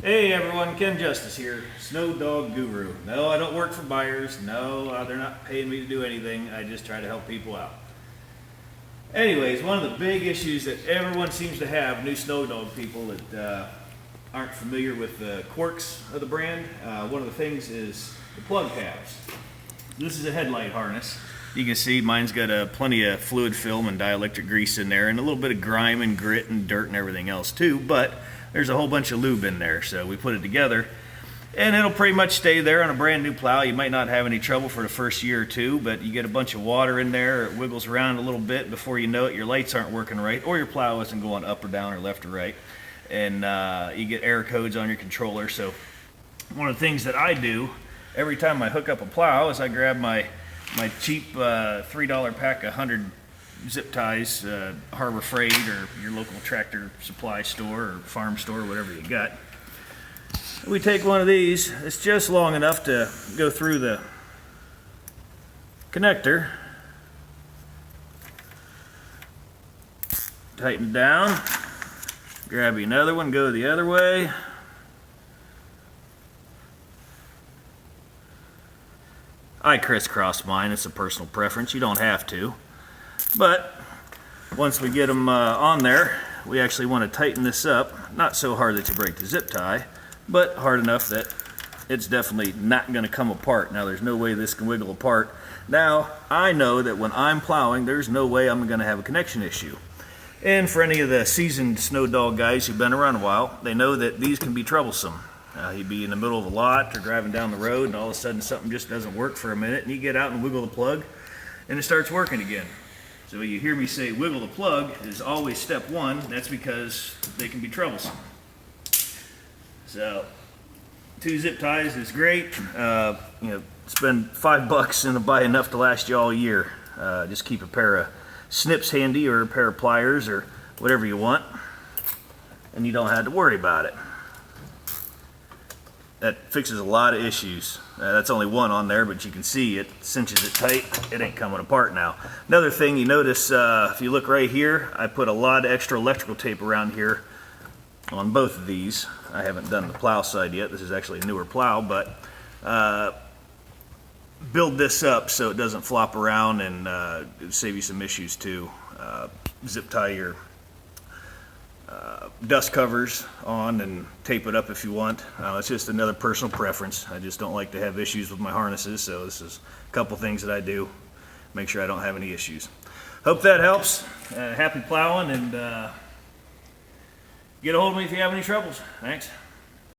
Hey everyone, Ken Justice here, Snow Dog Guru. No, I don't work for buyers. No, they're not paying me to do anything. I just try to help people out. Anyways, one of the big issues that everyone seems to have, new Snow Dog people that aren't familiar with the quirks of the brand, one of the things is the plug tabs. This is a headlight harness. You can see mine's got plenty of fluid film and dielectric grease in there and a little bit of grime and grit and dirt and everything else too, but there's a whole bunch of lube in there, so we put it together and it'll pretty much stay there on a brand new plow. You might not have any trouble for the first year or two, but you get a bunch of water in there, it wiggles around a little bit. Before you know it, your lights aren't working right, or your plow isn't going up or down or left or right, and you get error codes on your controller. So one of the things that I do every time I hook up a plow is I grab my cheap $3 pack of 100 zip ties, Harbor Freight or your local tractor supply store or farm store, whatever you got. We take one of these. It's just long enough to go through the connector. Tighten it down. Grab you another one, go the other way. I crisscross mine. It's a personal preference. You don't have to. But once we get them on there, we actually want to tighten this up. Not so hard that you break the zip tie, but hard enough that it's definitely not going to come apart. Now, there's no way this can wiggle apart. Now, I know that when I'm plowing, there's no way I'm going to have a connection issue. And for any of the seasoned Snow Dog guys who've been around a while, they know that these can be troublesome. You'd be in the middle of a lot or driving down the road and all of a sudden something just doesn't work for a minute and you get out and wiggle the plug and it starts working again. So you hear me say wiggle the plug is always step one. That's because they can be troublesome. So 2 zip ties is great. Spend $5 and buy enough to last you all year. Just keep a pair of snips handy or a pair of pliers or whatever you want and you don't have to worry about it. That fixes a lot of issues. That's only one on there, but you can see it cinches it tight. It ain't coming apart now. Another thing you notice, if you look right here, I put a lot of extra electrical tape around here on both of these. I haven't done the plow side yet. This is actually a newer plow, but build this up so it doesn't flop around and save you some issues too. Zip tie your dust covers on and tape it up if you want. It's just another personal preference. I just don't like to have issues with my harnesses, so this is a couple things that I do. Make sure I don't have any issues. Hope that helps. Happy plowing, and get a hold of me if you have any troubles. Thanks.